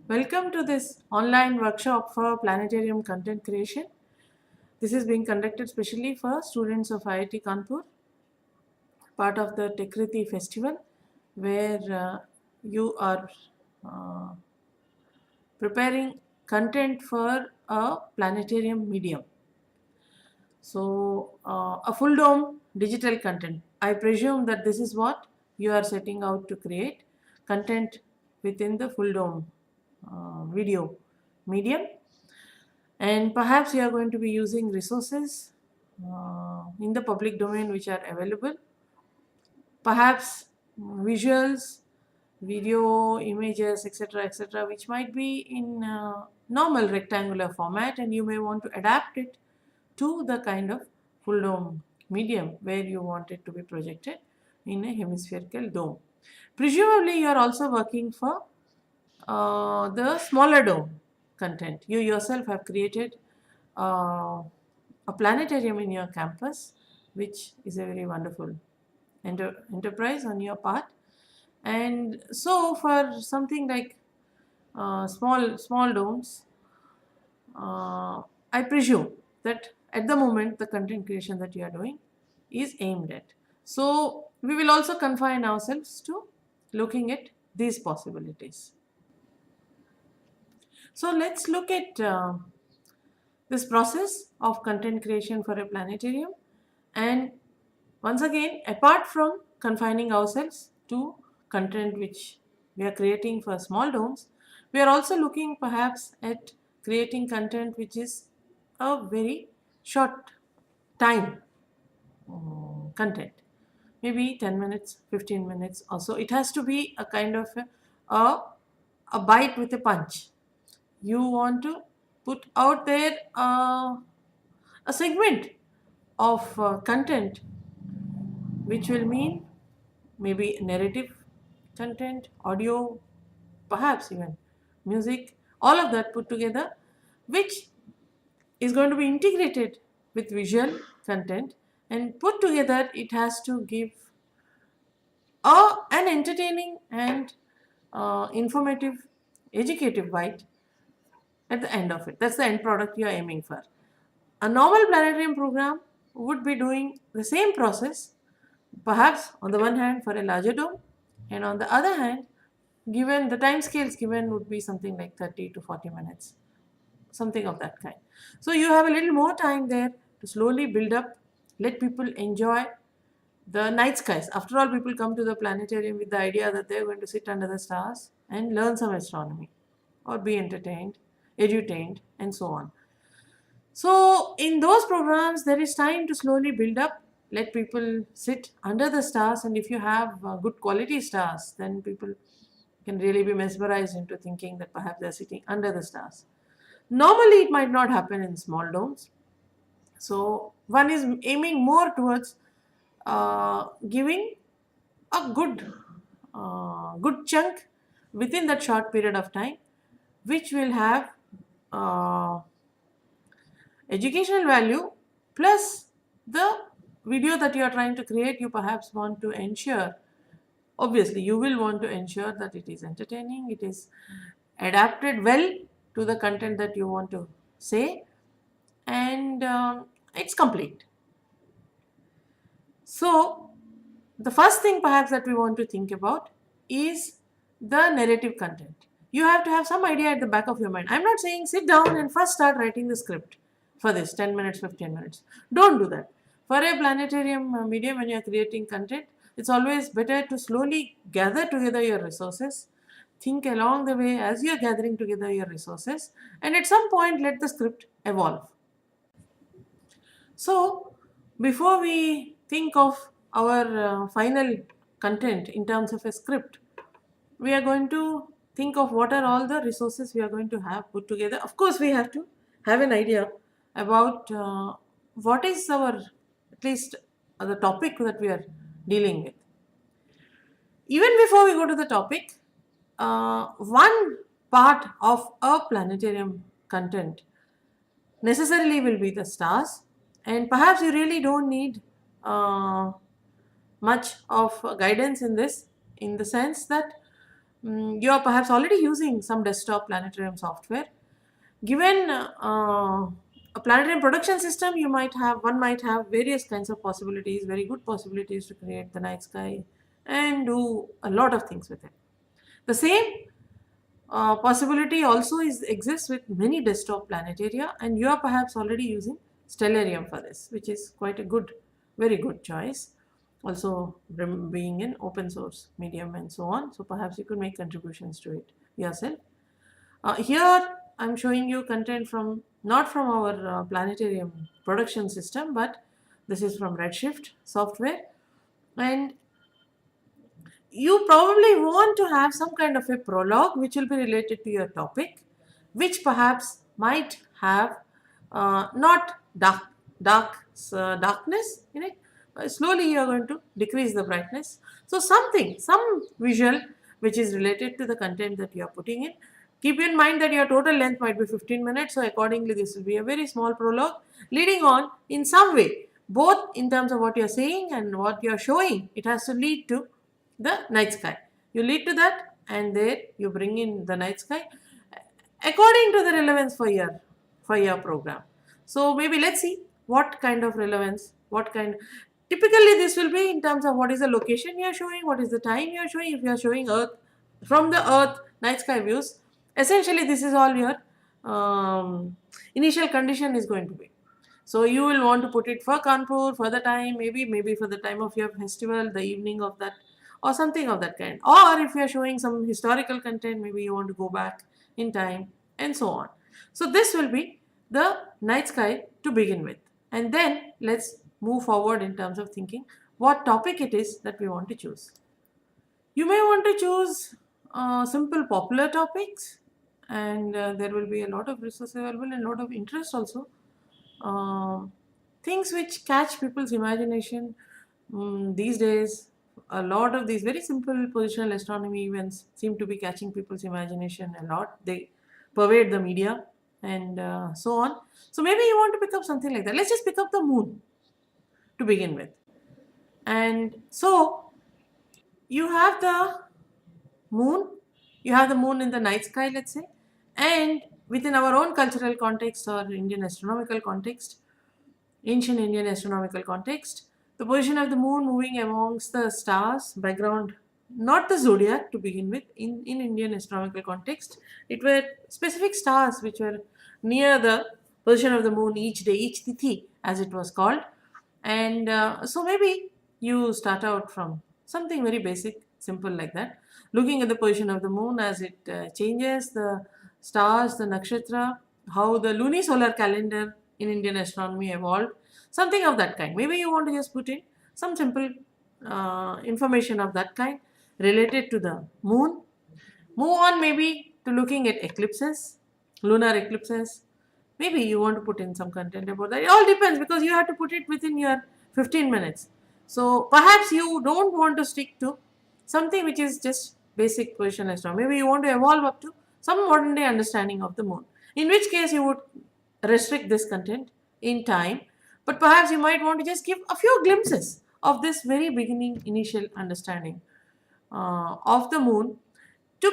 Welcome to this online workshop for planetarium content creation. This is being conducted specially for students of IIT Kanpur, part of the Techkriti festival, where you are uh, preparing content for a planetarium medium. So, a full dome digital content. I presume that this is what you are setting out to create content within the full dome video medium, and perhaps you are going to be using resources in the public domain which are available, perhaps visuals, video, images, etc., which might be in normal rectangular format, and you may want to adapt it to the kind of full dome medium where you want it to be projected in a hemispherical dome. Presumably, you are also working for the smaller dome content. You yourself have created a planetarium in your campus, which is a very wonderful enterprise on your part. And so, for something like small domes, I presume that at the moment the content creation that you are doing is aimed at. So, we will also confine ourselves to looking at these possibilities. So let's look at this process of content creation for a planetarium. And once again, apart from confining ourselves to content which we are creating for small domes, we are also looking perhaps at creating content which is a very short time content, maybe 10 minutes, 15 minutes or so. It has to be a kind of a bite with a punch. You want to put out there a segment of content which will mean maybe narrative content, audio, perhaps even music, all of that put together, which is going to be integrated with visual content, and put together it has to give an entertaining and informative, educative bite at the end of it. That's the end product you are aiming for. A normal planetarium program would be doing the same process, perhaps on the one hand for a larger dome, and on the other hand, given the time scales given would be something like 30 to 40 minutes, something of that kind. So you have a little more time there to slowly build up, let people enjoy the night skies. After all, people come to the planetarium with the idea that they're going to sit under the stars and learn some astronomy or be entertained, edutained, and so on. So, in those programs, there is time to slowly build up, let people sit under the stars, and if you have good quality stars, then people can really be mesmerized into thinking that perhaps they're sitting under the stars. Normally, it might not happen in small domes. So, one is aiming more towards giving a good chunk within that short period of time, which will have uh, educational value plus the video that you are trying to create. You perhaps want to ensure, obviously you will want to ensure that it is entertaining, it is adapted well to the content that you want to say, and it's complete. So the first thing perhaps that we want to think about is the narrative content. You have to have some idea at the back of your mind. I'm not saying sit down and first start writing the script for this 10 minutes, 15 minutes. Don't do that. For a planetarium medium, when you're creating content, it's always better to slowly gather together your resources, think along the way as you're gathering together your resources, and at some point let the script evolve. So, before we think of our final content in terms of a script, we are going to think of what are all the resources we are going to have put together. Of course, we have to have an idea about what is our, at least the topic that we are dealing with. Even before we go to the topic, one part of a planetarium content necessarily will be the stars, and perhaps you really don't need uh, much of guidance in this, in the sense that You are perhaps already using some desktop planetarium software. Given a planetarium production system, one might have various kinds of possibilities, very good possibilities to create the night sky and do a lot of things with it. The same possibility also exists with many desktop planetaria, and you are perhaps already using Stellarium for this, which is quite a good, very good choice. Also, being an open source medium and so on, so perhaps you could make contributions to it yourself. Here, I'm showing you content from not from our planetarium production system, but this is from Redshift software, and you probably want to have some kind of a prologue which will be related to your topic, which perhaps might have not darkness in it. Slowly you are going to decrease the brightness. So some visual which is related to the content that you are putting in. Keep in mind that your total length might be 15 minutes, so accordingly this will be a very small prologue leading on in some way, both in terms of what you are saying and what you are showing. It has to lead to the night sky. You lead to that, and there you bring in the night sky according to the relevance for your program. So maybe let's see what kind of relevance, what kind. Typically, this will be in terms of what is the location you are showing, what is the time you are showing. If you are showing Earth from the Earth night sky views, essentially this is all your initial condition is going to be. So you will want to put it for Kanpur, for the time, maybe for the time of your festival, the evening of that, or something of that kind. Or if you are showing some historical content, maybe you want to go back in time and so on. So this will be the night sky to begin with. And then let's move forward in terms of thinking what topic it is that we want to choose. You may want to choose simple popular topics, and there will be a lot of resources available and a lot of interest also. Things which catch people's imagination. These days, a lot of these very simple positional astronomy events seem to be catching people's imagination a lot. They pervade the media and so on. So maybe you want to pick up something like that. Let's just pick up the moon to begin with. And so you have the moon, you have the moon in the night sky, let's say, and within our own cultural context or Indian astronomical context, ancient Indian astronomical context, the position of the moon moving amongst the stars, background, not the zodiac to begin with, in Indian astronomical context, it were specific stars which were near the position of the moon each day, each tithi as it was called. And so maybe you start out from something very basic, simple like that, looking at the position of the moon as it changes, the stars, the nakshatra, how the lunisolar calendar in Indian astronomy evolved, something of that kind. Maybe you want to just put in some simple information of that kind related to the moon. Move on maybe to looking at eclipses, lunar eclipses. Maybe you want to put in some content about that. It all depends because you have to put it within your 15 minutes. So perhaps you don't want to stick to something which is just basic position astronomy. Maybe you want to evolve up to some modern day understanding of the moon. In which case you would restrict this content in time, but perhaps you might want to just give a few glimpses of this very beginning initial understanding of the moon to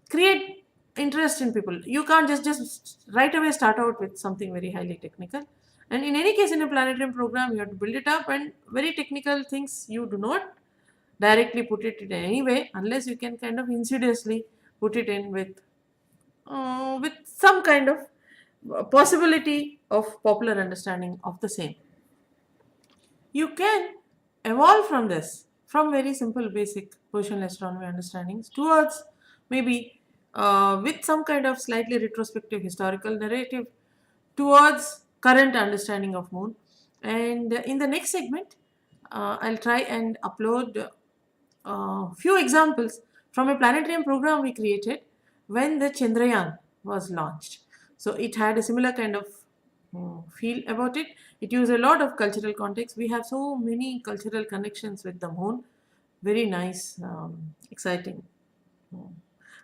create interest in people. You can't just right away start out with something very highly technical. And in any case, in a planetarium program, you have to build it up, and very technical things you do not directly put it in any way unless you can kind of insidiously put it in with some kind of possibility of popular understanding of the same. You can evolve from this, from very simple basic positional astronomy understandings towards maybe with some kind of slightly retrospective historical narrative towards current understanding of moon. And in the next segment, I'll try and upload few examples from a planetarium program we created when the Chandrayaan was launched. So it had a similar kind of feel about it. It used a lot of cultural context. We have so many cultural connections with the moon. Very nice, exciting.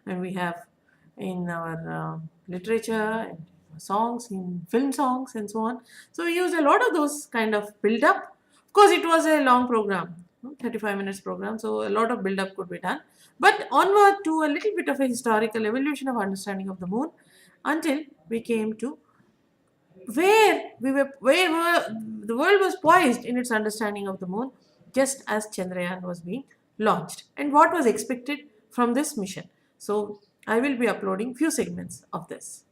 And we have in our literature and songs, in film songs and so on. So we used a lot of those kind of build up. Of course, it was a long program. 35 minutes program, so a lot of build up could be done. But onward to a little bit of a historical evolution of understanding of the moon until we came to where the world was poised in its understanding of the moon just as Chandrayaan was being launched and what was expected from this mission. So I will be uploading few segments of this.